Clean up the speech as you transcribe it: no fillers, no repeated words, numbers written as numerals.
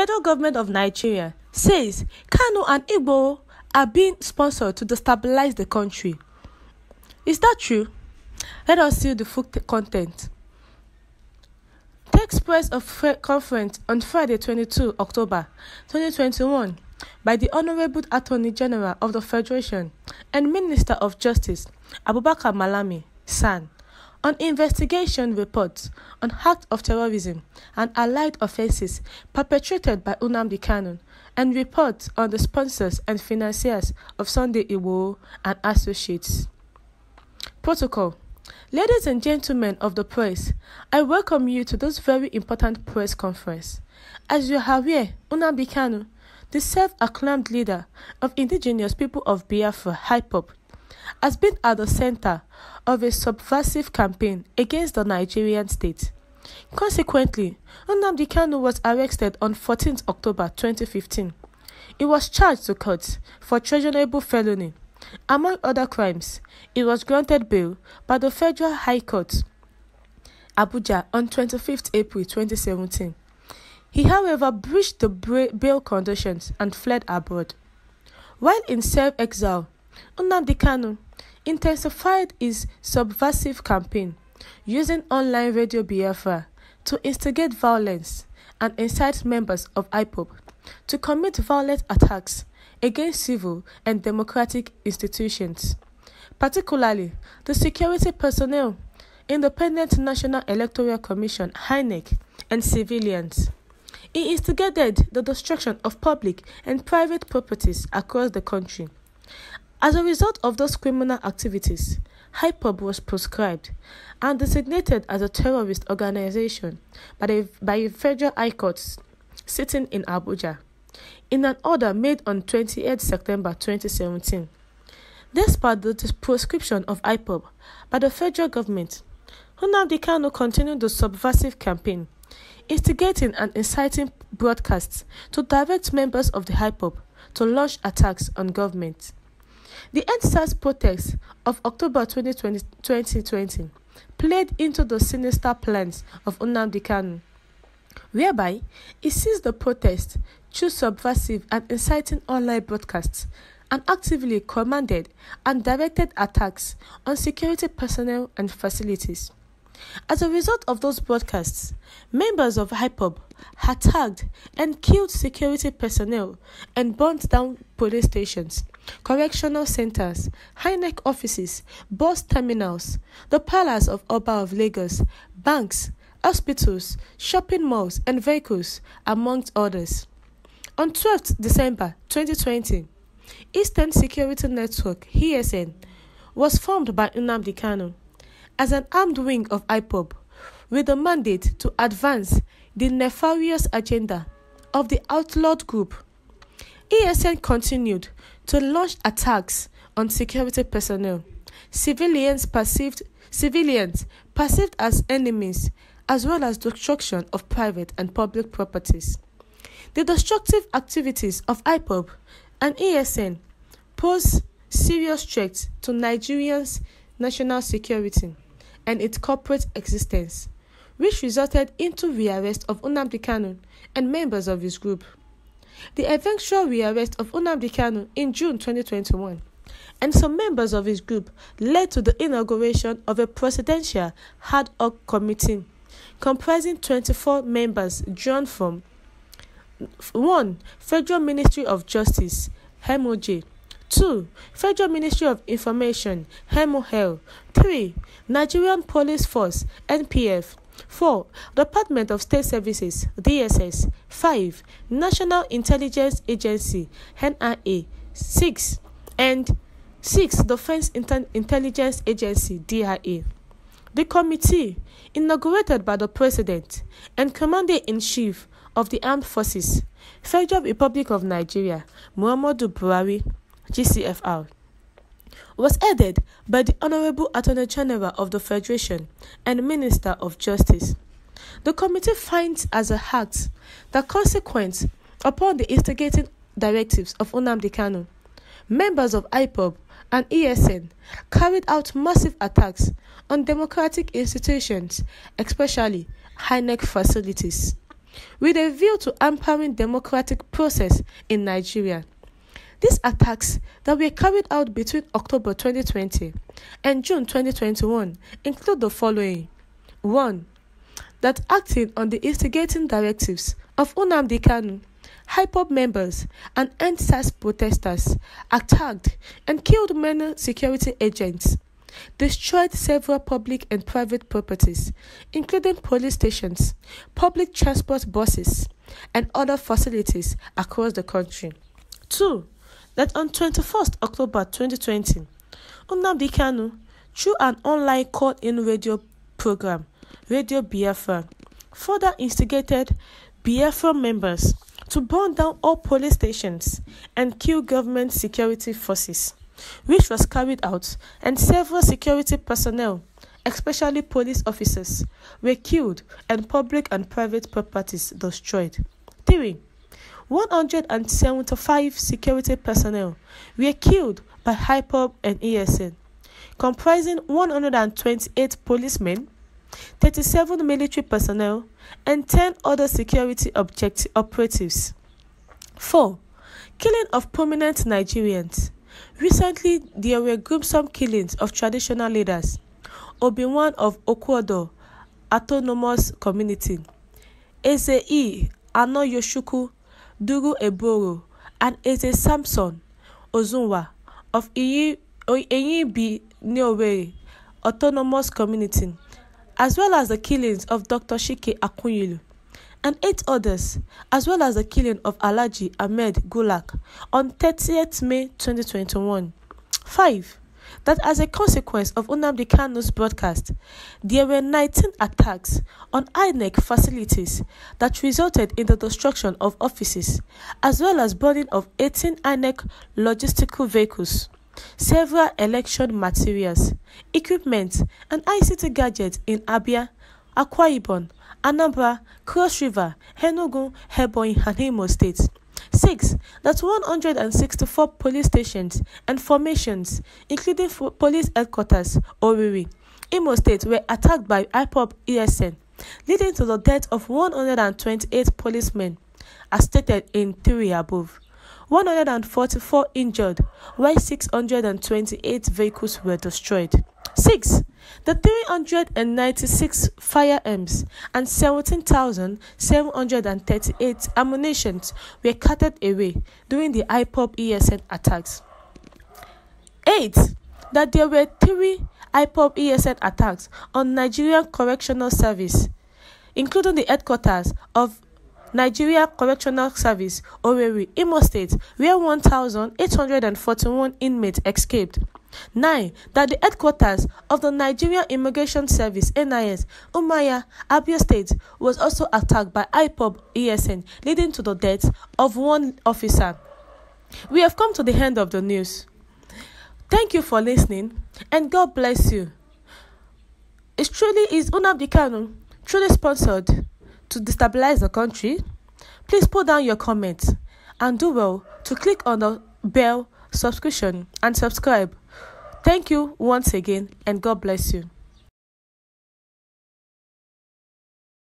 Federal government of Nigeria says Kanu and Igbo are being sponsored to destabilize the country. Is that true? Let us see the full content. Takes place of conference on Friday, 22 October 2021 by the Honorable Attorney General of the Federation and Minister of Justice, Abubakar Malami, SAN, on investigation reports on acts of terrorism and allied offences perpetrated by Ñnamdi Kanu and reports on the sponsors and financiers of Sunday Igboho and associates. Protocol. Ladies and gentlemen of the press, I welcome you to this very important press conference. As you are aware, Ñnamdi Kanu, the self-acclaimed leader of indigenous people of Biafra, IPOB, has been at the center of a subversive campaign against the Nigerian state. Consequently, Ñnamdi Kanu was arrested on 14 October 2015. He was charged to court for treasonable felony. Among other crimes, he was granted bail by the Federal High Court, Abuja, on 25 April 2017. He, however, breached the bail conditions and fled abroad. While in self-exile, Ñnamdi Kanu intensified his subversive campaign, using online Radio Biafra to instigate violence and incite members of IPOB to commit violent attacks against civil and democratic institutions, particularly the security personnel, Independent National Electoral Commission (INEC), and civilians. He instigated the destruction of public and private properties across the country. As a result of those criminal activities, IPOB was proscribed and designated as a terrorist organization by a federal high court sitting in Abuja, in an order made on 28 September 2017. Despite the proscription of IPOB by the federal government, Ñnamdi Kanu continued the subversive campaign, instigating and inciting broadcasts to direct members of the IPOB to launch attacks on government. The EndSARS protests of October 2020 played into the sinister plans of Ñnamdi Kanu, whereby he seized the protest through subversive and inciting online broadcasts and actively commanded and directed attacks on security personnel and facilities. As a result of those broadcasts, members of IPOB attacked and killed security personnel and burnt down police stations, correctional centers, INEC offices, bus terminals, the Palace of Oba of Lagos, banks, hospitals, shopping malls, and vehicles, amongst others. On 12 December 2020, Eastern Security Network (ESN) was formed by Ñnamdi Kanu as an armed wing of IPOB with the mandate to advance the nefarious agenda of the outlawed group. ESN continued to launch attacks on security personnel, civilians perceived as enemies, as well as destruction of private and public properties. The destructive activities of IPOB and ESN pose serious threats to Nigeria's national security and its corporate existence, which resulted into rearrest of Ñnamdi Kanu and members of his group. The eventual rearrest of Ñnamdi Kanu in June 2021 and some members of his group led to the inauguration of a presidential ad hoc committee comprising 24 members drawn from 1. Federal Ministry of Justice (MOJ), 2. Federal Ministry of Information (MOL), 3. Nigerian Police Force (NPF), 4. Department of State Services (DSS), 5. National Intelligence Agency (NIA), 6. and 6. Defense Intelligence Agency (DIA). The committee, inaugurated by the President and Commander-in-Chief of the Armed Forces, Federal Republic of Nigeria, Muhammadu Buhari, GCFR, was headed by the Honorable Attorney General of the Federation and Minister of Justice. The committee finds as a fact that consequent upon the instigating directives of Ñnamdi Kanu, members of IPOB and ESN carried out massive attacks on democratic institutions, especially INEC facilities. with a view to empowering democratic process in Nigeria. These attacks that were carried out between October 2020 and June 2021 include the following. 1. That acting on the instigating directives of Ñnamdi Kanu, IPOB members and EndSARS protesters attacked and killed many security agents, destroyed several public and private properties, including police stations, public transport buses, and other facilities across the country. 2. That on 21st October 2020, Ñnamdi Kanu, through an online call-in radio program, Radio Biafra, further instigated Biafra members to burn down all police stations and kill government security forces, which was carried out, and several security personnel, especially police officers, were killed and public and private properties destroyed. 3. 175 security personnel were killed by IPOB and ESN, comprising 128 policemen, 37 military personnel, and 10 other security operatives. 4. Killing of prominent Nigerians. Recently, there were gruesome killings of traditional leaders. Obi-Wan of Okwodo Autonomous Community, Eze Ano Yoshuku Duru Eboro, and Eze Samson Ozunwa of Eyibi Neowere Autonomous Community, as well as the killings of Dr. Shike Akunyelu and 8 others, as well as the killing of Alhaji Ahmed Gulak on 30th May 2021. 5. That as a consequence of Ñnamdi Kanu's broadcast, there were 19 attacks on INEC facilities that resulted in the destruction of offices, as well as burning of 18 INEC logistical vehicles, several election materials, equipment, and ICT gadgets in Abia, Akwa Ibom, Anambra, Cross River, Enugu, Ebonyi, and Imo states. 6. That 164 police stations and formations, including police headquarters, Owerri, Imo State, were attacked by IPOB ESN, leading to the death of 128 policemen, as stated in 3 above. 144 injured, while 628 vehicles were destroyed. 6. The 396 firearms and 17,738 ammunition were carted away during the IPOB ESN attacks. 8. That there were 3 IPOB ESN attacks on Nigerian Correctional Service, including the headquarters of Nigeria Correctional Service, Owerri, Imo State, where 1,841 inmates escaped. 9. That the headquarters of the Nigeria Immigration Service, NIS, Umuahia, Abia State, was also attacked by IPOB ESN, leading to the death of 1 officer. We have come to the end of the news. Thank you for listening, and God bless you. Is Ñnamdi Kanu truly sponsored to destabilize the country? Please put down your comments and do well to click on the bell, subscription, and subscribe. Thank you once again, and God bless you.